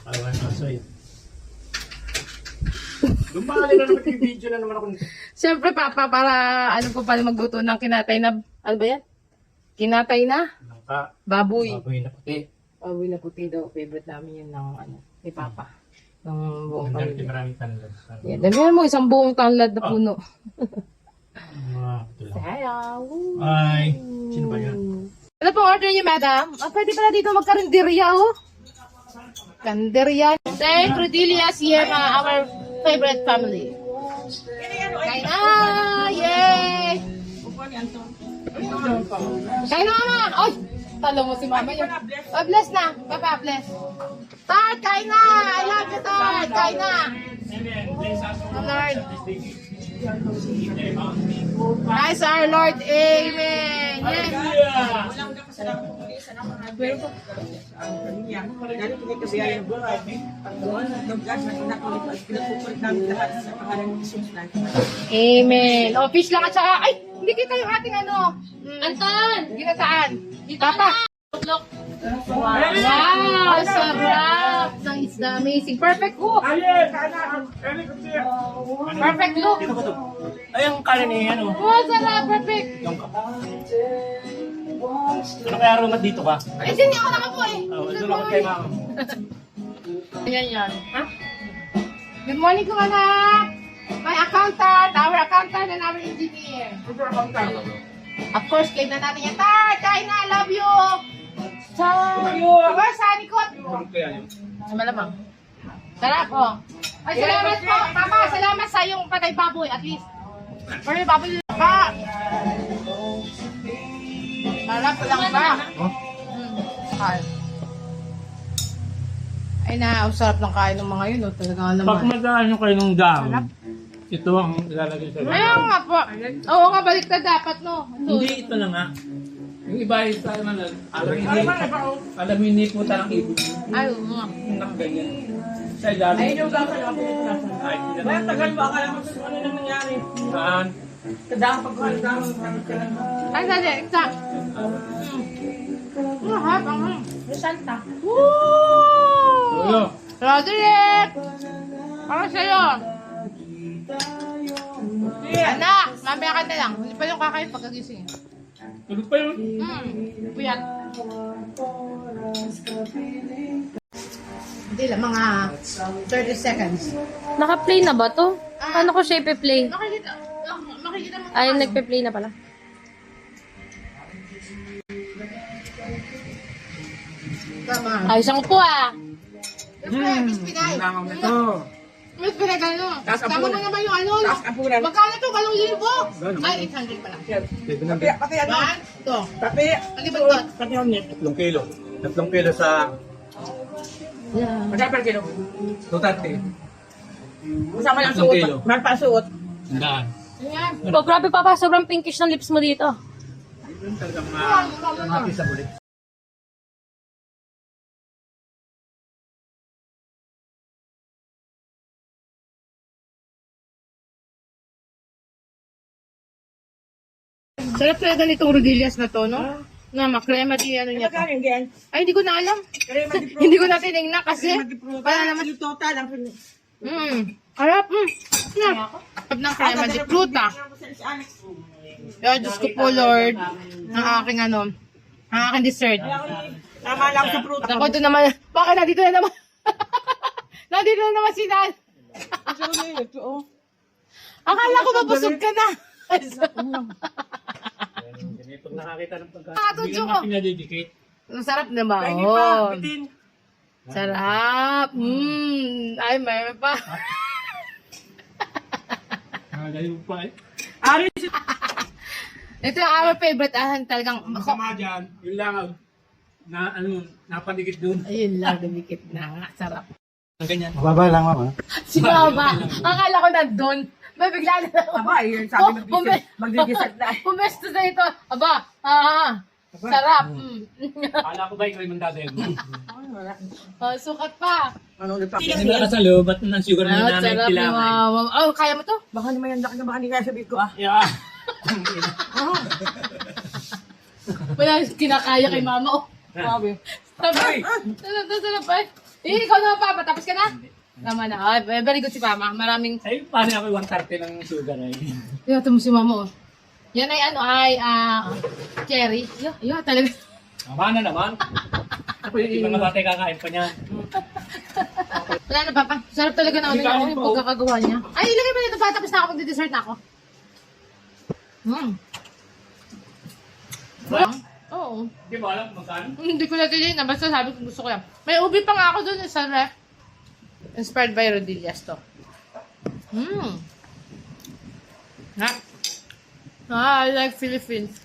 Awan ka sa'yo. Lumali na naman yung video na naman ako. Siyempre, Papa, para ano po pala magluto ng kinatay na, ano ba yan? Kinatay na? Langka. Baboy. Baboy na puti. Baboy na puti daw. Favorite namin yun ng, ano, ni Papa. Ng buong Ang dami pamilya. maraming tanlad. Yeah, damihan mo, isang buong tanlad na puno. Ito lang. Sayaw. Ay, sino ba yan? Ano po order niyo, madam? Ah, pwede pala dito magkarinderya, oh. Kanderya. Thank Cordelia Sierra, our favorite family. Kain na! Yay! Kain na, mama! Ay! Talo mo si mama yun. Oh, bless na. Papa, bless. Tart, kain na! I love you, Tart! Kain na! Oh, Lord. Nice, our Lord. Amen. Yes. Amen. O, fish lang at saka, ay, hindi kita yung ating ano. Anton! Ginataan. Papa. Wow, sarap ng isda. Amazing. Perfect hook. Perfect look. Ay, ang kanin eh, ano? Wow, sarap. Perfect. Ano kaya aromat dito ka? Ay, hindi ako nakapo eh. Ito lang kay mama. Yan yan. Ha? Good morning ko anak. My accountant, our accountant and our engineer. Of course, claim na natin yan. Tart, kain na, love you. Aba, sa likod. Sa malamang. Sarap, oh. Ay, salamat po. Papa, salamat sa yung patay baboy, at least. Pero yung baboy pa. Sarap lang ba? Kain. Ay na, ang sarap ng kain ng mga yun, oh. Talaga Pag naman. magkano kayo ng dahon, ito ang ilalagay sa Ayaw nga po. Oo nga, baliktad dapat, no? Hindi, ito na nga. Yung iba ay sa naman, alam hindi po talang ibig. Ay, oo nga. Nakaganyan. Sa ilalim. Ay, yung gasa na po. Ay, Kaya tagal mo, akala mo kung ano na nangyari. saan? Kadang pagkakadang Ay, dali, exact. Mahal, ang Resulta. Woo! Uyo. Roderick! Para sa'yo. Anak, mamaya ka na lang. Hindi pa yung kakain pagkagising. Tulog pa yun. Puyat. Hindi lang, mga 30 seconds. Naka-play na ba to? Paano ko siya ipi-play? Makikita mo. Ay, nagpe-play na pala. Tama. Ayos ang upo ah. Miss Pinay. Langaw na to. Miss Pinay, gano'n. Taas ang Tama punan. mo naman yung ano. Taas ang punan. Magkano to? 8,000? Ay, 800 pala. Pati ano? One, two. Pati. Ano ba ito? Pati yung net. 3 kilo. 3 kilo sa Magkano per kilo? 230. Masama lang Tatlong suot. kilo. Magpasuot. Handaan. Ayan. Oh, grabe papa, sobrang pinkish ng lips mo dito. Yun talagang happy sa bulit. Sarap talaga nitong rodillas na to, no? Na makrema di ano niya pa. Magkano yung ganyan? Ay, hindi ko na alam. Crema di fruta. Hindi ko na tinignan kasi. Fruta. Wala naman. Yung total. Ang Harap. Harap ng crema di fruta. Kaya Diyos ko po, Lord. Ang aking ano, ang aking dessert. Tama lang sa fruta. Ako doon naman. Baka nandito na naman. Nandito na naman si Nan. Akala ko mabusog ka na. Pag nakakita ng pagkain, Tutso hindi ko. naman pinadidikit. Ang sarap na ba? Pwede pa. Oh. Bitin. Sarap. Ay, may pa. Dahil mo pa eh. Ari. Ito yung our favorite. Talagang. Masama dyan, yun lang ang napaligid dun. Ayun lang, dumikit na nga. Sarap. Ang ganyan. Mababa lang, mama. Si Mama. Akala ko nandun. May bigla na lang. Aba, yun sabi magdigisat na. Pumesto na ito. Aba. Sarap. Akala ko ba ikaw yung mandadayag mo? Sukat pa. Ano ulit pa? Hindi na kasalo, ba't ng sugar mo na Sarap ni kailangan? Mama. Oh, kaya mo to? Baka naman yan, baka hindi kaya sabihin ko ah. Yeah. Wala kinakaya kay Mama. Oh. Sabi. Sarap. Sarap. Ikaw naman, Papa. Tapos ka na? Tama na. Ay, very good si Mama. Maraming... Ay, paano ako 130 ng sugar ay? Ito mo si Mama, oh. Yan ay cherry. Talaga. Tama na naman. Ako yung mga bate kakain pa niya. Wala na, Papa. Sarap talaga na Hindi yung kain pa, oh. pagkakagawa niya. Ay, ilagay mo dito, Pa. Tapos na ako. Magdi-dessert na ako. Oo. Hindi mo alam kung magkano? Hindi ko natin na. Basta sabi ko gusto ko yan. May ubi pa nga ako dun sa ref. Inspired by Rodillas to. I like Philippines.